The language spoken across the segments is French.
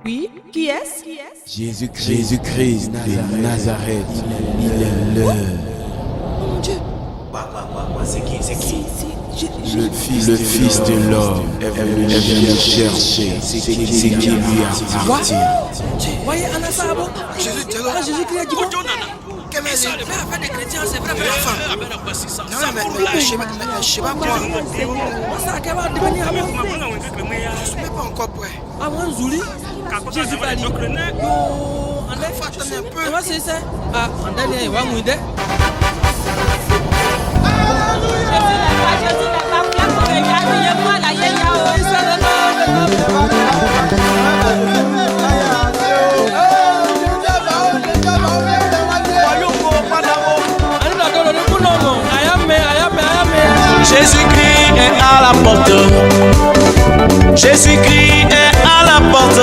Oui, qui est-ce? Jésus-Christ de Nazareth, il est l'heure. Mon Dieu. C'est qui? Le Fils de l'homme est venu le chercher, c'est qui lui appartient. Voyez, Anna Sabo. Jésus-Christ a dit bon. mais ça, le faire des chrétiens, c'est vrai, mais enfin. Non, mais je sais pas quoi. Je suis même pas encore prêt. Ah, moi, Zouli. Jésus va dire. Faut attendre un peu. Comment c'est ça? Ah, on a les gens qui Jésus-Christ est à la porte. Jésus-Christ est à la porte.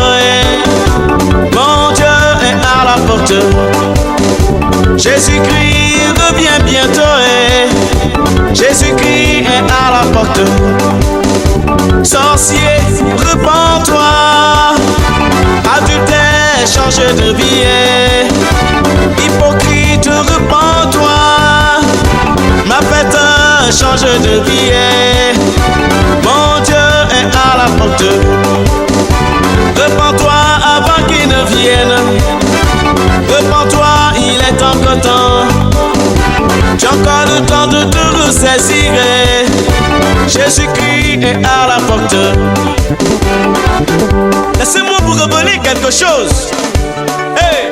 Mon Dieu est à la porte. Jésus-Christ revient bientôt. Jésus-Christ est à la porte. Sorcier, repens-toi. Adultère, change de vie. Hypocrite, repens-toi. Ma fête, change de vie. Mon Dieu est à la porte. Repens-toi avant qu'il ne vienne. Repens-toi, il est encore temps. Tu as encore le temps de te ressaisir. Jésus-Christ est à la porte. Laissez-moi vous révéler quelque chose. Hey!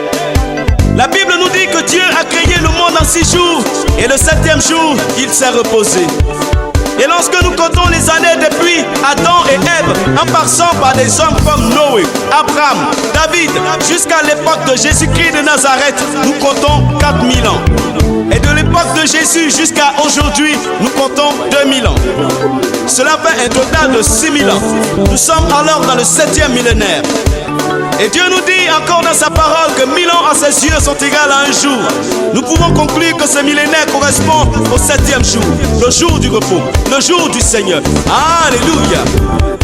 La Bible nous dit que Dieu a créé le monde en 6 jours et le 7e jour, il s'est reposé. Et lorsque nous comptons les années depuis Adam et Ève, en passant par des hommes comme Noé, Abraham, David, jusqu'à l'époque de Jésus-Christ de Nazareth, nous comptons 4000 ans. Et de l'époque de Jésus jusqu'à aujourd'hui, nous comptons 2000 ans. Cela fait un total de 6000 ans. Nous sommes alors dans le 7e millénaire. Et Dieu nous dit encore dans sa parole que 1000 ans à ses yeux sont égales à un jour. Nous pouvons conclure que ce millénaire correspond au 7e jour, le jour du repos, le jour du Seigneur. Alléluia.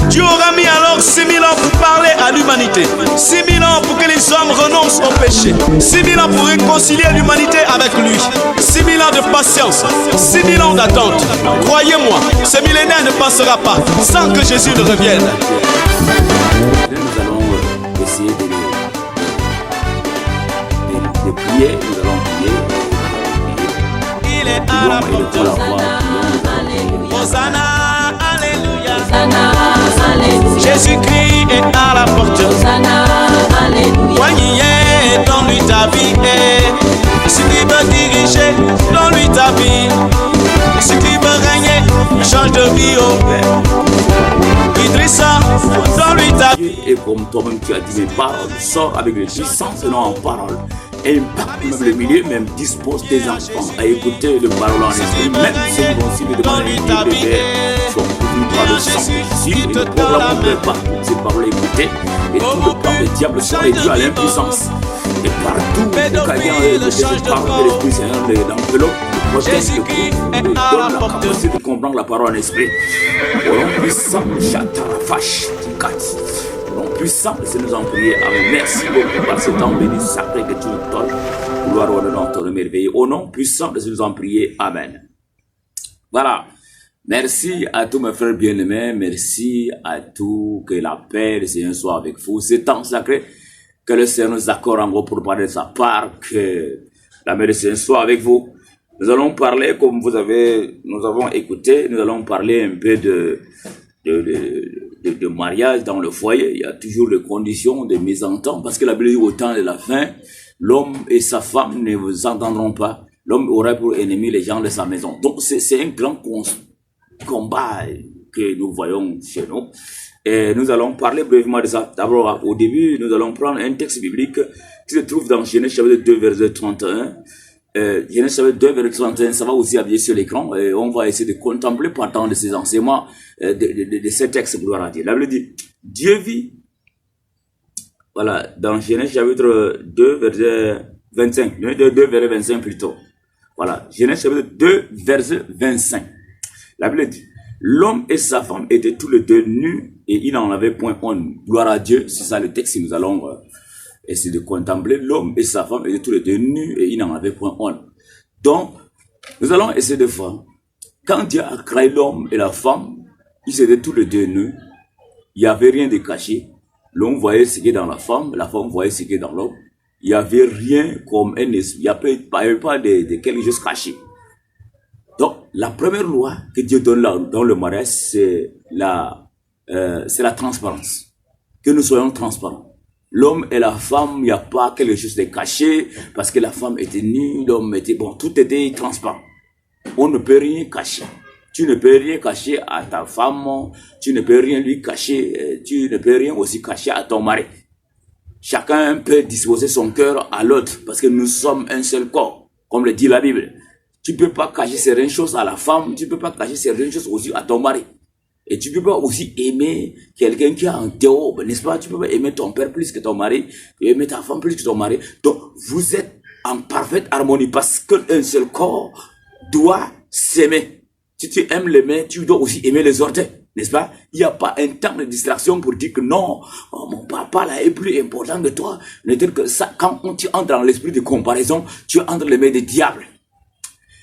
Dieu aura mis alors 6000 ans pour parler à l'humanité, 6000 ans pour que les hommes renoncent au péché, 6000 ans pour réconcilier l'humanité avec lui, 6000 ans de patience, 6000 ans d'attente. Croyez-moi, ce millénaire ne passera pas sans que Jésus ne revienne. Nous allons essayer de prier, nous allons prier. Il est à la porte. Hosanna, alléluia. Jésus-Christ est à la porte. Voyez, donne-lui ta vie. Si tu veux diriger, donne-lui ta vie. Si tu veux régner, change de vie. Idrissa, donne-lui ta vie. Et comme toi-même tu as dit, mes paroles sortent avec les puissances et non en parole. Impacte même le milieu, même dispose tes enfants à écouter le parole en esprit, même si ils vont suivre devant les bébés, sont couverts par le sang de Jésus, et le programme ne peut pas toutes ces paroles écoutées, et tout le plan des diables sont réduits à l'impuissance. Et partout, quand parle de l'Esprit Seigneur dans l'enveloppe, moi je donne la capacité de comprendre la parole en esprit. Au nom puissant, Chatarafash, Tikati. Au nom puissant, laissez-nous en prier. Amen. Merci beaucoup par ce temps béni, sacré que tu nous donnes. Gloire au nom de ton merveilleux. Au nom puissant, laissez-nous en prier. Amen. Voilà. Merci à tous mes frères bien-aimés. Merci à tous. Que la paix du Seigneur soit avec vous. Ce temps sacré, que le Seigneur nous accorde en gros pour parler de sa part. Que la paix du Seigneur soit avec vous. Nous allons parler, comme nous avons écouté, nous allons parler un peu de mariage dans le foyer. Il y a toujours les conditions de mésentente, parce que la Bible dit au temps de la fin, l'homme et sa femme ne vous entendront pas. L'homme aura pour ennemi les gens de sa maison. Donc c'est un grand combat que nous voyons chez nous. Et nous allons parler brièvement de ça. D'abord, au début, nous allons prendre un texte biblique qui se trouve dans Genèse chapitre 2, verset 31. Genèse chapitre 2, verset 31, ça va aussi appuyer sur l'écran. Et on va essayer de contempler partant de ces enseignements de ces textes, gloire à Dieu. La Bible dit, Dieu vit, voilà, dans Genèse chapitre 2, verset 25, 2, verset 25 plutôt. Voilà, Genèse chapitre 2, verset 25. La Bible dit, L'homme et sa femme étaient tous les deux nus et il n'en avait point honte. Gloire à Dieu, c'est ça le texte que nous allons essayer de contempler. L'homme et sa femme étaient tous les deux nus et il n'en avait point honte. Donc, nous allons essayer de voir. Quand Dieu a créé l'homme et la femme, ils étaient tous les deux nus. Il n'y avait rien de caché. L'homme voyait ce qui est dans la femme voyait ce qui est dans l'homme. Il n'y avait rien comme un esprit. Il n'y avait pas de quelque chose caché. Donc, la première loi que Dieu donne là, dans le mariage, c'est la transparence. Que nous soyons transparents. L'homme et la femme, il n'y a pas quelque chose de caché, parce que la femme était nue, l'homme était... Bon, tout était transparent. On ne peut rien cacher. Tu ne peux rien cacher à ta femme, tu ne peux rien lui cacher, tu ne peux rien aussi cacher à ton mari. Chacun peut disposer son cœur à l'autre, parce que nous sommes un seul corps, comme le dit la Bible. Tu ne peux pas cacher certaines choses à la femme, tu ne peux pas cacher certaines choses aussi à ton mari. Et tu ne peux pas aussi aimer quelqu'un qui a un théobe, n'est-ce pas? Tu ne peux pas aimer ton père plus que ton mari, aimer ta femme plus que ton mari. Donc, vous êtes en parfaite harmonie, parce qu'un seul corps doit s'aimer. Si tu aimes les mains, tu dois aussi aimer les orteils, n'est-ce pas? Il n'y a pas un temps de distraction pour dire que non, mon papa là est plus important que toi. C'est-à-dire que ça, quand tu entres dans l'esprit de comparaison, tu entres les mains des diables.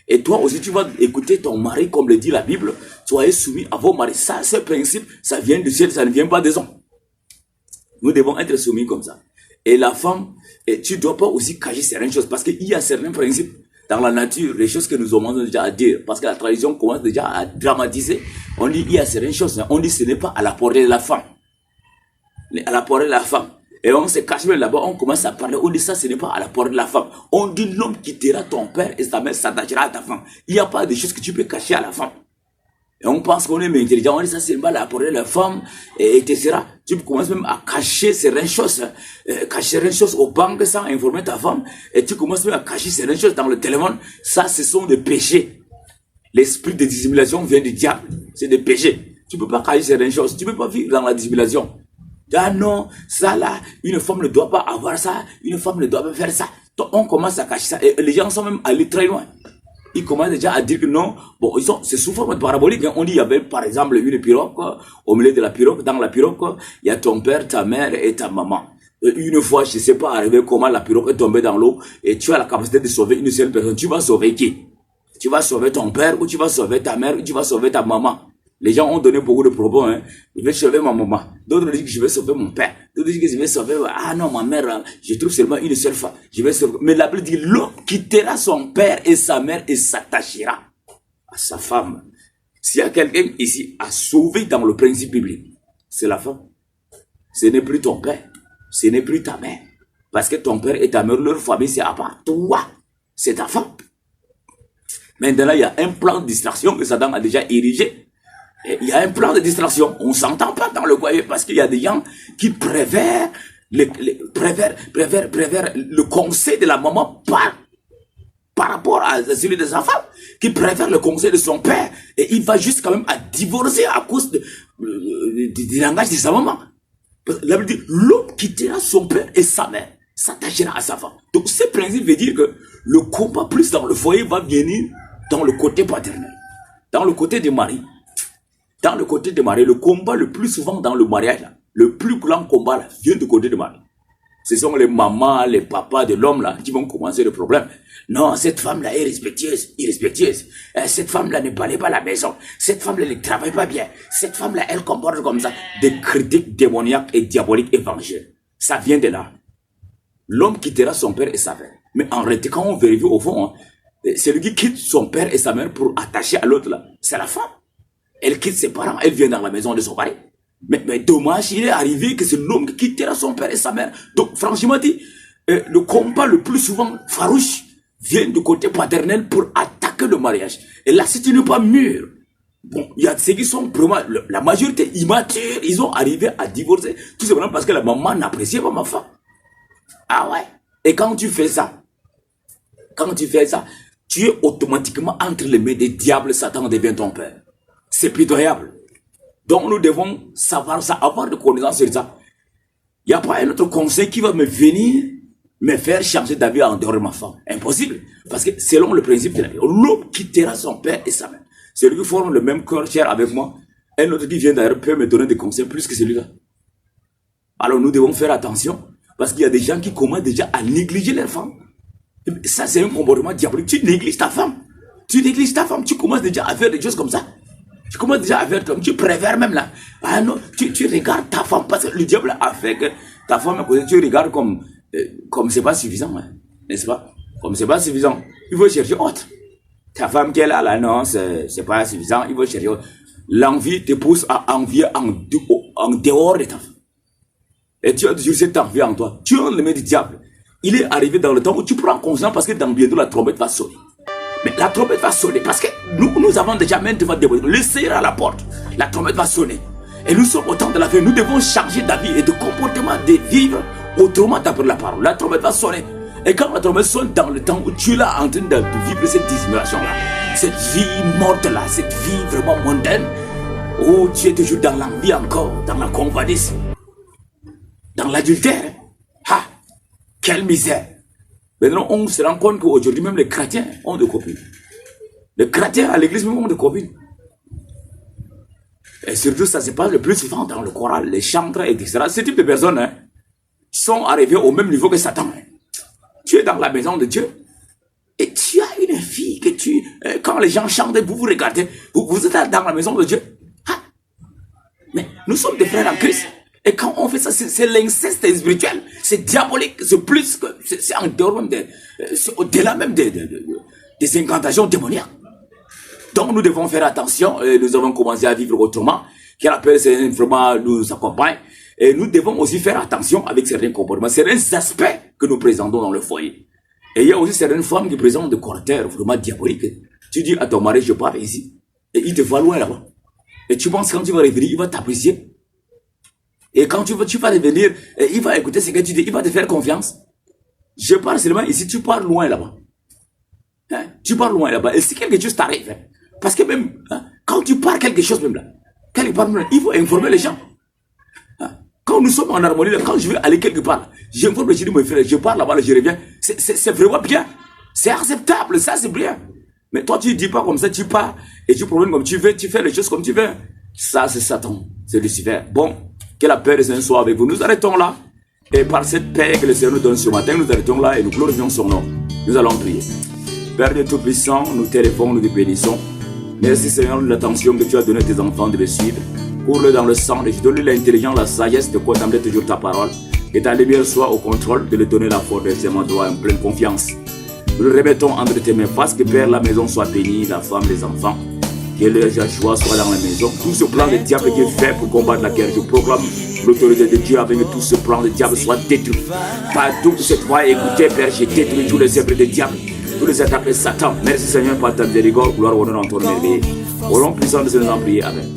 Et toi aussi, tu vas écouter ton mari, comme le dit la Bible, soyez soumis à vos maris. Ça, ce principe, ça vient du ciel, ça ne vient pas des hommes. Nous devons être soumis comme ça. Et la femme, tu ne dois pas aussi cacher certaines choses, parce qu'il y a certains principes dans la nature, les choses que nous commençons déjà à dire, parce que la tradition commence déjà à dramatiser. On dit, il y a certaines choses, on dit, ce n'est pas à la portée de la femme. À la portée de la femme. Et on se cache même là-bas, on commence à parler, on dit ça, ce n'est pas à la portée de la femme. On dit l'homme quittera ton père et sa mère s'attachera à ta femme. Il n'y a pas de choses que tu peux cacher à la femme. Et on pense qu'on est intelligent, on dit ça, c'est pas à la portée de la femme, etc. Tu commences même à cacher certaines choses, aux banques sans informer ta femme, et tu commences même à cacher certaines choses dans le téléphone. Ça, ce sont des péchés. L'esprit de dissimulation vient du diable. C'est des péchés. Tu peux pas cacher certaines choses. Tu peux pas vivre dans la dissimulation. Ah non, ça là, une femme ne doit pas avoir ça, une femme ne doit pas faire ça. Donc on commence à cacher ça. Et les gens sont même allés très loin. Ils commencent déjà à dire que non, bon, c'est sous forme parabolique. Hein. On dit, il y avait par exemple une pirogue, au milieu de la pirogue, dans la pirogue, il y a ton père, ta mère et ta maman. Une fois, je ne sais pas arrivé comment la pirogue est tombée dans l'eau et tu as la capacité de sauver une seule personne. Tu vas sauver qui? Tu vas sauver ton père ou tu vas sauver ta mère ou tu vas sauver ta maman? Les gens ont donné beaucoup de propos, hein. Je vais sauver ma maman. D'autres disent que je vais sauver mon père. D'autres disent que je vais sauver, ah non, ma mère, je trouve seulement une seule femme. Je vais sauver. Mais la Bible dit, l'homme quittera son père et sa mère et s'attachera à sa femme. S'il y a quelqu'un ici à sauver dans le principe biblique, c'est la femme. Ce n'est plus ton père. Ce n'est plus ta mère. Parce que ton père et ta mère, leur famille, c'est à part. Toi, c'est ta femme. Maintenant, il y a un plan de distraction que Satan a déjà érigé. Il y a un plan de distraction. On ne s'entend pas dans le foyer parce qu'il y a des gens qui préfèrent le conseil de la maman par rapport à celui de sa femme, qui préfère le conseil de son père. Et il va juste quand même à divorcer à cause du langage de sa maman. La Bible dit, l'homme quittera son père et sa mère, s'attachera à sa femme. Donc ce principe veut dire que le combat plus dans le foyer va venir dans le côté paternel, dans le côté du mari. Dans le côté du mari, le combat le plus souvent dans le mariage, là, le plus grand combat là, vient du côté du mari. Ce sont les mamans, les papas de l'homme là qui vont commencer le problème. Non, cette femme-là est irrespectueuse. Cette femme-là ne parlait pas à la maison. Cette femme-là ne travaille pas bien. Cette femme-là, elle comporte comme ça. Des critiques démoniaques et diaboliques évangéliques. Ça vient de là. L'homme quittera son père et sa mère. Mais en réalité, quand on vérifie au fond, hein, celui qui quitte son père et sa mère pour attacher à l'autre là, c'est la femme. Elle quitte ses parents, elle vient dans la maison de son mari. Mais dommage, il est arrivé que c'est l'homme qui quittera son père et sa mère. Donc, franchement dit, le combat le plus souvent farouche vient du côté paternel pour attaquer le mariage. Et là, si tu n'es pas mûr, bon, il y a ceux qui sont vraiment, la majorité immatures, ils ont arrivé à divorcer, tout simplement parce que la maman n'appréciait pas ma femme. Ah ouais. Et quand tu fais ça, tu es automatiquement entre les mains des diables, Satan devient ton père. C'est pitoyable. Donc nous devons savoir ça, avoir de connaissances sur ça. Il n'y a pas un autre conseil qui va me venir me faire changer d'avis en dehors de ma femme. Impossible. Parce que selon le principe de la vie, l'homme quittera son père et sa mère. Celui qui forme le même cœur cher avec moi, Un autre qui vient d'ailleurs peut me donner des conseils plus que celui-là. Alors nous devons faire attention parce qu'il y a des gens qui commencent déjà à négliger leurs femmes. Ça, c'est un comportement diabolique. Tu négliges ta femme. Tu négliges ta femme. Tu commences déjà à faire des choses comme ça. Tu commences déjà à faire comme tu préfères même là. Ah non, tu regardes ta femme parce que le diable a fait que ta femme, tu regardes comme c'est pas suffisant. Hein, n'est-ce pas? Comme c'est pas suffisant. Il faut chercher autre. Ta femme qu'elle a là, non, c'est pas suffisant. Il faut chercher autre. L'envie te pousse à envier en dehors de ta femme. Et tu as toujours cette envie en toi. Tu es un ennemi du diable. Il est arrivé dans le temps où tu prends conscience parce que dans bientôt la trompette va sonner. Mais la trompette va sonner parce que nous avons déjà maintes fois déposé. Le Seigneur à la porte. La trompette va sonner. Et nous sommes au temps de la fin. Nous devons changer d'avis et de comportement, de vivre autrement d'après la parole. La trompette va sonner. Et quand la trompette sonne dans le temps où tu es là en train de vivre cette dissimulation-là, cette vie morte-là, cette vie vraiment mondaine, où tu es toujours dans l'envie encore, dans la convoitise, dans l'adultère. Ah, quelle misère! Maintenant, on se rend compte qu'aujourd'hui, même les chrétiens ont des copines. Les chrétiens à l'église même ont des copines. Et surtout, ça se passe le plus souvent dans le choral, les chantres, etc. Ce type de personnes sont arrivés au même niveau que Satan. Tu es dans la maison de Dieu et tu as une fille que quand les gens chantent, vous regardez, vous êtes dans la maison de Dieu. Ah, mais nous sommes des frères en Christ. Et quand on fait ça, c'est l'inceste spirituel. C'est diabolique. C'est plus que, c'est en dehors même c'est au-delà même des incantations démoniaques. Donc nous devons faire attention. Et nous avons commencé à vivre autrement. Que la paix, c'est vraiment nous accompagne. Et nous devons aussi faire attention avec certains comportements, certains aspects que nous présentons dans le foyer. Et il y a aussi certaines femmes qui présentent des caractères vraiment diaboliques. Tu dis à ton mari, je pars ici. Et il te voit loin là-bas. Et tu penses quand tu vas revenir, il va t'apprécier. Et quand tu vas revenir, il va écouter ce que tu dis, il va te faire confiance. Je parle seulement ici, tu pars loin là-bas. Hein? Tu pars loin là-bas. Et si quelque chose t'arrive, hein? Parce que même, hein, quand tu pars quelque chose même là, il faut informer les gens. Hein? Quand nous sommes en harmonie, là, quand je vais aller quelque part, j'informe les gens, mon frère, je pars là-bas, je reviens. C'est vraiment bien. C'est acceptable, ça c'est bien. Mais toi, tu ne dis pas comme ça, tu pars et tu promènes comme tu veux, tu fais les choses comme tu veux. Ça, c'est Satan, c'est Lucifer. Bon. Que la paix de Seigneur soit avec vous. Nous arrêtons là. Et par cette paix que le Seigneur nous donne ce matin, nous arrêtons là et nous glorifions son nom. Nous allons prier. Père de Tout-Puissant, nous t'éléphons, nous te bénissons. Merci Seigneur de l'attention que tu as donnée à tes enfants de le suivre. Cours-le dans le sang, de te donner l'intelligence, la sagesse de contempler toujours ta parole. Que ta lumière soit au contrôle, de lui donner la force de ses droits en pleine confiance. Nous le remettons entre tes mains. Parce que Père, la maison soit bénie, la femme, les enfants. Que le joie soit dans la maison. Tout ce plan de diable qui est fait pour combattre la guerre, je proclame l'autorité de Dieu avec tout ce plan de diable soit détruit. Partout où cette voix est écoutée, Père, j'ai détruit tous les œuvres de diable, tous les attaques de Satan. Merci Seigneur par ta miséricorde, gloire, honneur en ton merveille. Au nom puissant de ce nom prier. Amen.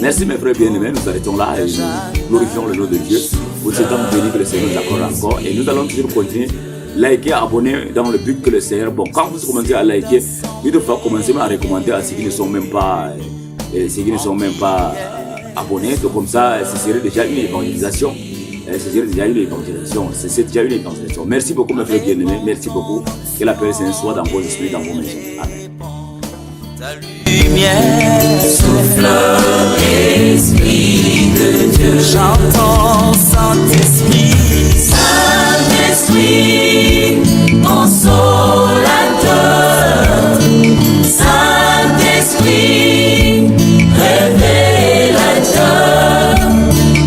Merci mes frères bien-aimés, nous arrêtons là et nous glorifions le nom de Dieu pour ce temps béni que le Seigneur nous accorde encore. Et nous allons toujours continuer. Likez, abonnez dans le but que le Seigneur. Bon, quand vous commencez à liker, il faut commencer à recommander à ceux qui ne sont même pas, abonnés. Donc comme ça, ce serait déjà une évangélisation. C'est déjà une évangélisation. C'est déjà une évangélisation. Merci beaucoup, mes frères bien-aimés. Merci beaucoup. Que la paix du Seigneur soit dans vos esprits, dans vos maisons. Amen. Ta lumière souffle, Esprit de Dieu. J'entends Saint-Esprit. Saint-Esprit, consolateur. Saint-Esprit, révélateur.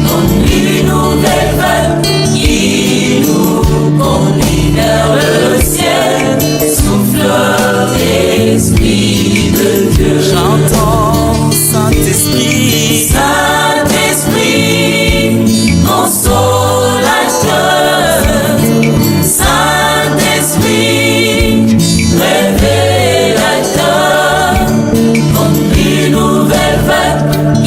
Conduis nous vers le il nous conduit vers le ciel. Souffle, Esprit de Dieu. J'entends Saint-Esprit. Saint-Esprit, consolateur. Saint-Esprit, révélateur. Conduis-nous vers le